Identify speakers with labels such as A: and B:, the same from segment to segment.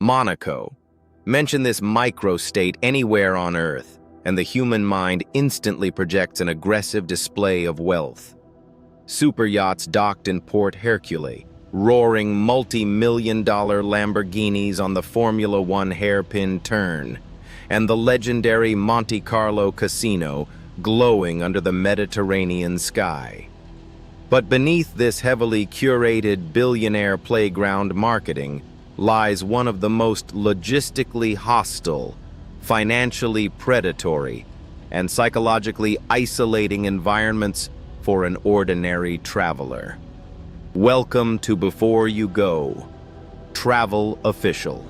A: Monaco. Mention this microstate anywhere on Earth, and the human mind instantly projects an aggressive display of wealth. Superyachts docked in Port Hercule, roaring multi-million-dollar Lamborghinis on the Formula One hairpin turn, and the legendary Monte Carlo Casino glowing under the Mediterranean sky. But beneath this heavily curated billionaire playground marketing lies one of the most logistically hostile, financially predatory, and psychologically isolating environments for an ordinary traveler. Welcome to Before You Go, Travel Official.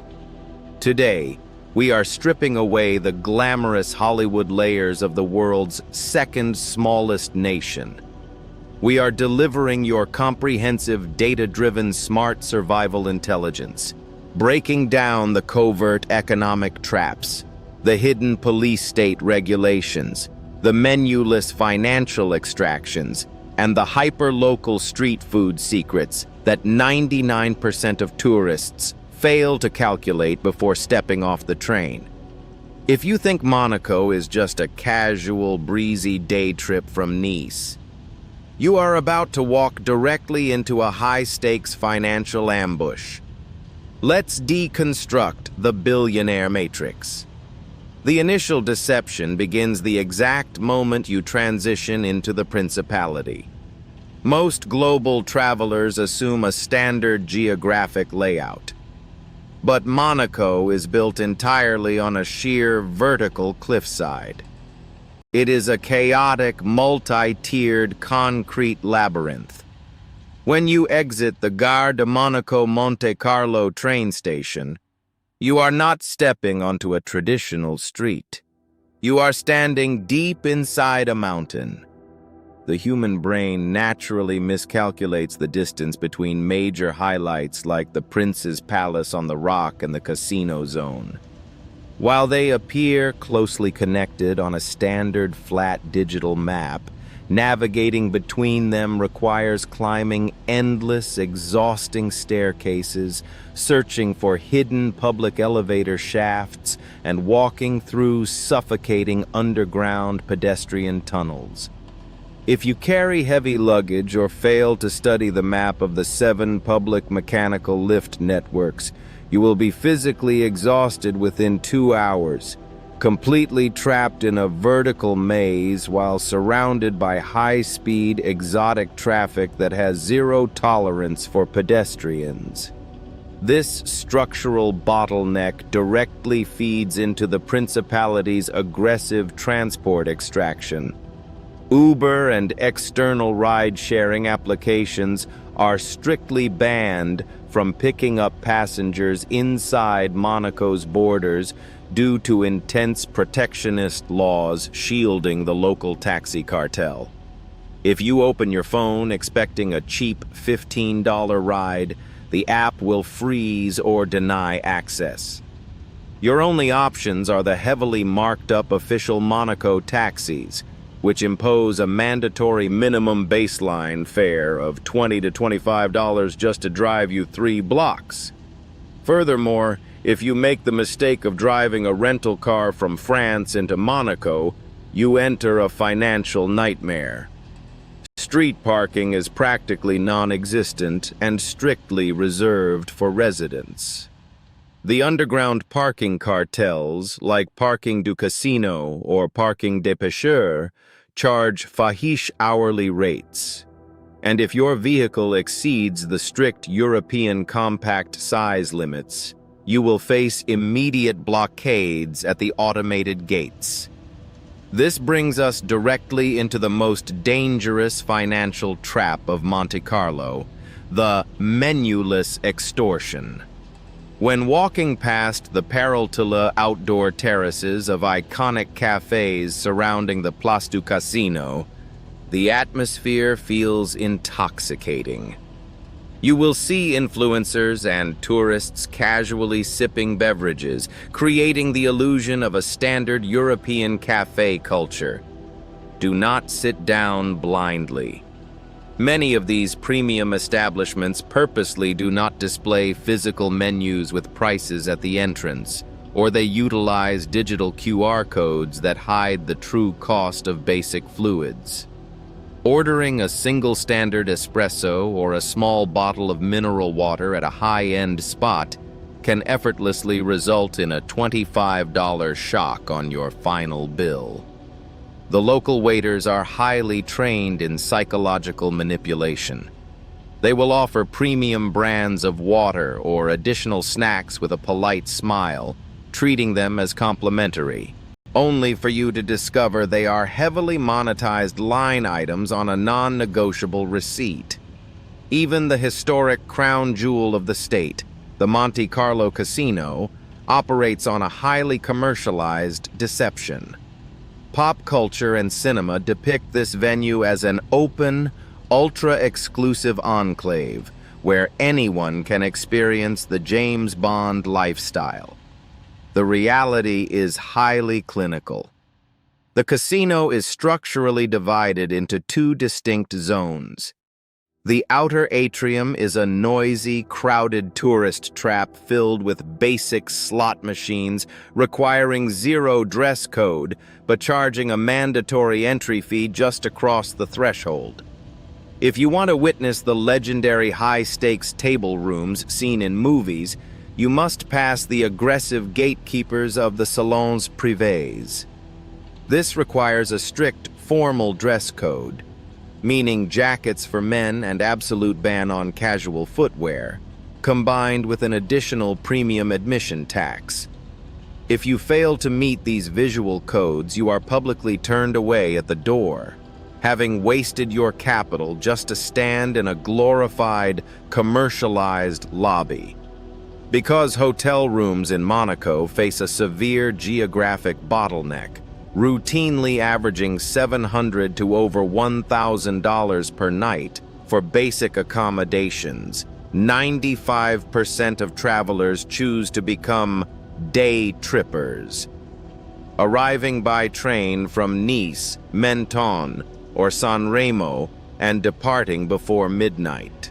A: Today, we are stripping away the glamorous Hollywood layers of the world's second smallest nation. We are delivering your comprehensive, data-driven, smart survival intelligence, breaking down the covert economic traps, the hidden police state regulations, the menuless financial extractions, and the hyper-local street food secrets that 99% of tourists fail to calculate before stepping off the train. If you think Monaco is just a casual, breezy day trip from Nice, you are about to walk directly into a high-stakes financial ambush. Let's deconstruct the billionaire matrix. The initial deception begins the exact moment you transition into the principality. Most global travelers assume a standard geographic layout. But Monaco is built entirely on a sheer vertical cliffside. It is a chaotic, multi-tiered concrete labyrinth. When you exit the Gare de Monaco Monte Carlo train station, you are not stepping onto a traditional street. You are standing deep inside a mountain. The human brain naturally miscalculates the distance between major highlights like the Prince's Palace on the Rock and the Casino Zone. While they appear closely connected on a standard flat digital map, navigating between them requires climbing endless, exhausting staircases, searching for hidden public elevator shafts, and walking through suffocating underground pedestrian tunnels. If you carry heavy luggage or fail to study the map of the 7 public mechanical lift networks, you will be physically exhausted within 2 hours, completely trapped in a vertical maze while surrounded by high-speed, exotic traffic that has zero tolerance for pedestrians. This structural bottleneck directly feeds into the principality's aggressive transport extraction. Uber and external ride-sharing applications are strictly banned from picking up passengers inside Monaco's borders due to intense protectionist laws shielding the local taxi cartel. If you open your phone expecting a cheap $15 ride, the app will freeze or deny access. Your only options are the heavily marked-up official Monaco taxis, which impose a mandatory minimum baseline fare of $20 to $25 just to drive you 3 blocks. Furthermore, if you make the mistake of driving a rental car from France into Monaco, you enter a financial nightmare. Street parking is practically non-existent and strictly reserved for residents. The underground parking cartels, like Parking du Casino or Parking des Pêcheurs, charge fahish hourly rates. And if your vehicle exceeds the strict European compact size limits, you will face immediate blockades at the automated gates. This brings us directly into the most dangerous financial trap of Monte Carlo, the menuless extortion. When walking past the Parıltılı outdoor terraces of iconic cafes surrounding the Place du Casino, the atmosphere feels intoxicating. You will see influencers and tourists casually sipping beverages, creating the illusion of a standard European cafe culture. Do not sit down blindly. Many of these premium establishments purposely do not display physical menus with prices at the entrance, or they utilize digital QR codes that hide the true cost of basic fluids. Ordering a single standard espresso or a small bottle of mineral water at a high-end spot can effortlessly result in a $25 shock on your final bill. The local waiters are highly trained in psychological manipulation. They will offer premium brands of water or additional snacks with a polite smile, treating them as complimentary, only for you to discover they are heavily monetized line items on a non-negotiable receipt. Even the historic crown jewel of the state, the Monte Carlo Casino, operates on a highly commercialized deception. Pop culture and cinema depict this venue as an open, ultra-exclusive enclave where anyone can experience the James Bond lifestyle. The reality is highly clinical. The casino is structurally divided into two distinct zones. The outer atrium is a noisy, crowded tourist trap filled with basic slot machines requiring zero dress code, but charging a mandatory entry fee just across the threshold. If you want to witness the legendary high-stakes table rooms seen in movies, you must pass the aggressive gatekeepers of the salons privés. This requires a strict, formal dress code, meaning jackets for men and absolute ban on casual footwear, combined with an additional premium admission tax. If you fail to meet these visual codes, you are publicly turned away at the door, having wasted your capital just to stand in a glorified, commercialized lobby. Because hotel rooms in Monaco face a severe geographic bottleneck, routinely averaging $700 to over $1,000 per night for basic accommodations, 95% of travelers choose to become day trippers, arriving by train from Nice, Menton, or San Remo and departing before midnight.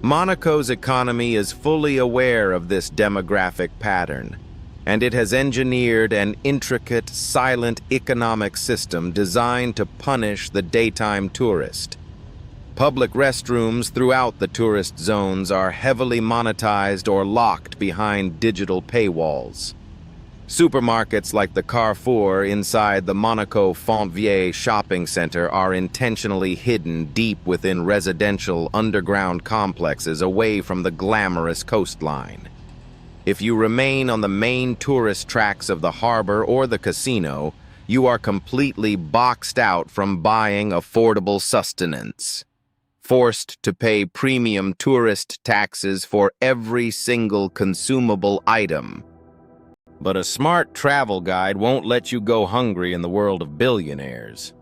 A: Monaco's economy is fully aware of this demographic pattern, and it has engineered an intricate, silent economic system designed to punish the daytime tourist. Public restrooms throughout the tourist zones are heavily monetized or locked behind digital paywalls. Supermarkets like the Carrefour inside the Monaco Fontvieille shopping center are intentionally hidden deep within residential underground complexes away from the glamorous coastline. If you remain on the main tourist tracks of the harbor or the casino, you are completely boxed out from buying affordable sustenance, forced to pay premium tourist taxes for every single consumable item. But a smart travel guide won't let you go hungry in the world of billionaires.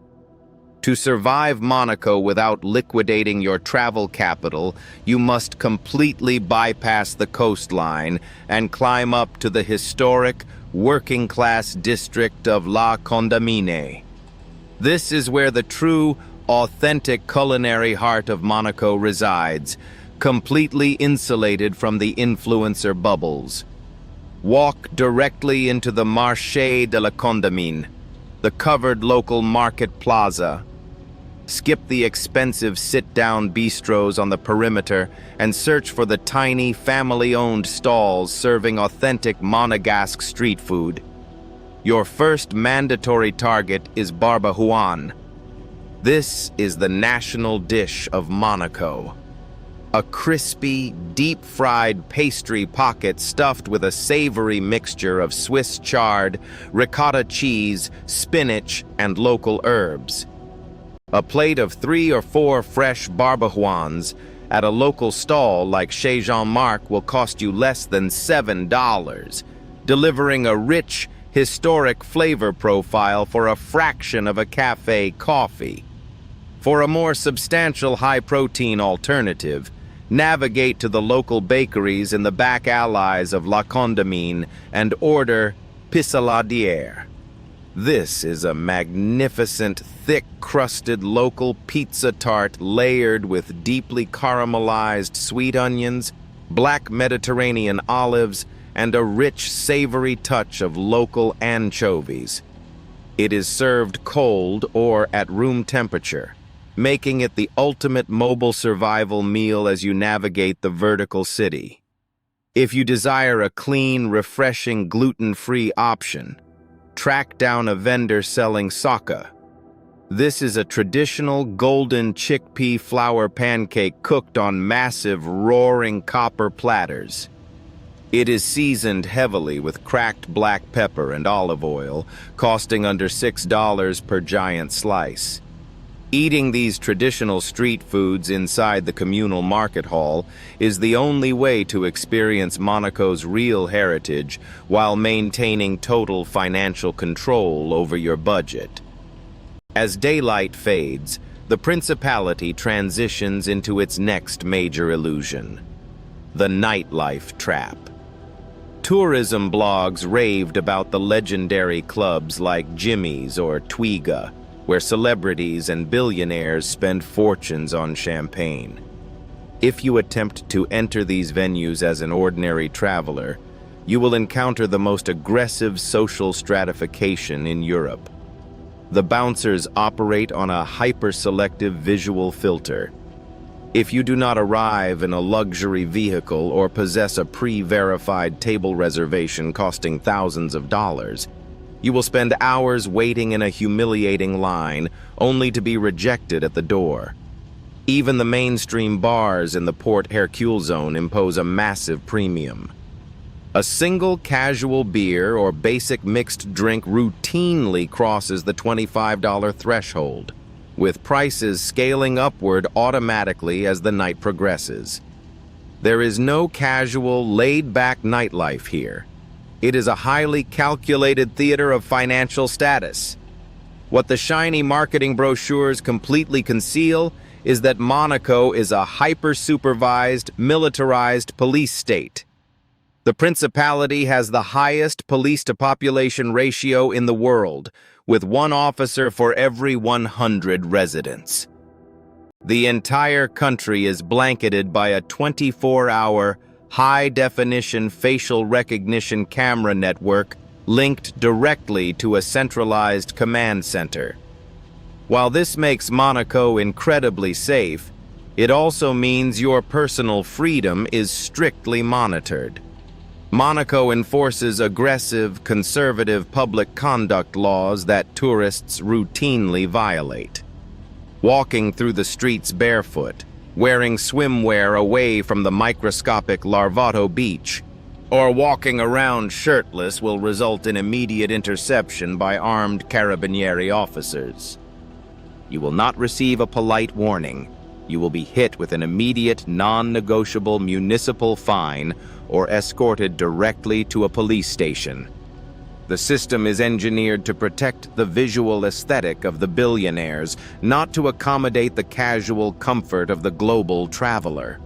A: To survive Monaco without liquidating your travel capital, you must completely bypass the coastline and climb up to the historic, working-class district of La Condamine. This is where the true, authentic culinary heart of Monaco resides, completely insulated from the influencer bubbles. Walk directly into the Marché de la Condamine, the covered local market plaza. Skip the expensive sit-down bistros on the perimeter and search for the tiny, family-owned stalls serving authentic Monegasque street food. Your first mandatory target is Barbajuan. This is the national dish of Monaco. A crispy, deep-fried pastry pocket stuffed with a savory mixture of Swiss chard, ricotta cheese, spinach, and local herbs. A plate of 3 or 4 fresh barbajuans at a local stall like Chez Jean-Marc will cost you less than $7, delivering a rich, historic flavor profile for a fraction of a cafe coffee. For a more substantial high-protein alternative, navigate to the local bakeries in the back alleys of La Condamine and order pissaladière. This is a magnificent, thick-crusted local pizza tart layered with deeply caramelized sweet onions, black Mediterranean olives, and a rich, savory touch of local anchovies. It is served cold or at room temperature, making it the ultimate mobile survival meal as you navigate the vertical city. If you desire a clean, refreshing, gluten-free option, track down a vendor selling socca. This is a traditional golden chickpea flour pancake cooked on massive, roaring copper platters. It is seasoned heavily with cracked black pepper and olive oil, costing under $6 per giant slice. Eating these traditional street foods inside the communal market hall is the only way to experience Monaco's real heritage while maintaining total financial control over your budget. As daylight fades, the principality transitions into its next major illusion: the nightlife trap. Tourism blogs raved about the legendary clubs like Jimmy's or Twiga, where celebrities and billionaires spend fortunes on champagne. If you attempt to enter these venues as an ordinary traveler, you will encounter the most aggressive social stratification in Europe. The bouncers operate on a hyper-selective visual filter. If you do not arrive in a luxury vehicle or possess a pre-verified table reservation costing thousands of dollars, you will spend hours waiting in a humiliating line only to be rejected at the door. Even the mainstream bars in the Port Hercule zone impose a massive premium. A single casual beer or basic mixed drink routinely crosses the $25 threshold, with prices scaling upward automatically as the night progresses. There is no casual, laid-back nightlife here. It is a highly calculated theater of financial status. What the shiny marketing brochures completely conceal is that Monaco is a hyper-supervised, militarized police state. The principality has the highest police-to-population ratio in the world, with 1 officer for every 100 residents. The entire country is blanketed by a 24-hour, high-definition facial recognition camera network linked directly to a centralized command center. While this makes Monaco incredibly safe, it also means your personal freedom is strictly monitored. Monaco enforces aggressive, conservative public conduct laws that tourists routinely violate. Walking through the streets barefoot, wearing swimwear away from the microscopic Larvato beach, or walking around shirtless will result in immediate interception by armed carabinieri officers. You will not receive a polite warning. You will be hit with an immediate, non-negotiable municipal fine or escorted directly to a police station. The system is engineered to protect the visual aesthetic of the billionaires, not to accommodate the casual comfort of the global traveler.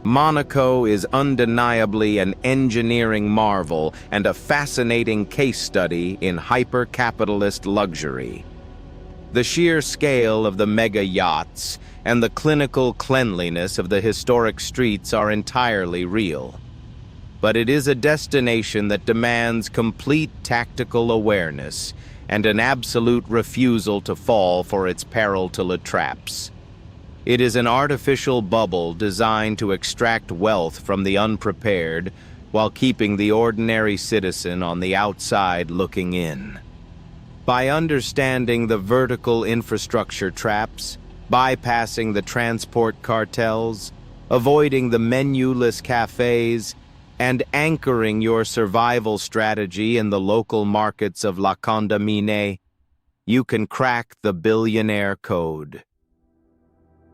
A: Monaco is undeniably an engineering marvel and a fascinating case study in hyper-capitalist luxury. The sheer scale of the Mega-Yachts and the clinical cleanliness of the historic streets are entirely real. But it is a destination that demands complete tactical awareness and an absolute refusal to fall for its Parıltılı traps. It is an artificial bubble designed to extract wealth from the unprepared while keeping the ordinary citizen on the outside looking in. By understanding the vertical infrastructure traps, bypassing the transport cartels, avoiding the menuless cafes, and anchoring your survival strategy in the local markets of La Condamine, you can crack the Billionaire code.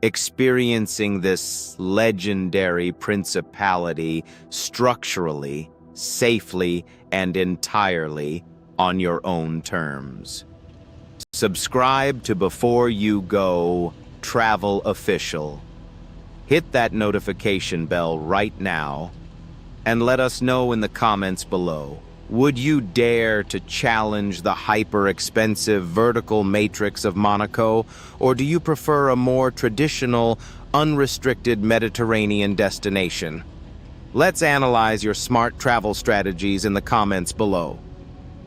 A: Experiencing this legendary principality structurally, safely, and entirely on your own terms. Subscribe to Before You Go Travel Official. Hit that notification bell right now and let us know in the comments below. Would you dare to challenge the hyper-expensive vertical matrix of Monaco, or do you prefer a more traditional, unrestricted Mediterranean destination? Let's analyze your smart travel strategies in the comments below.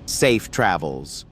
A: Safe travels.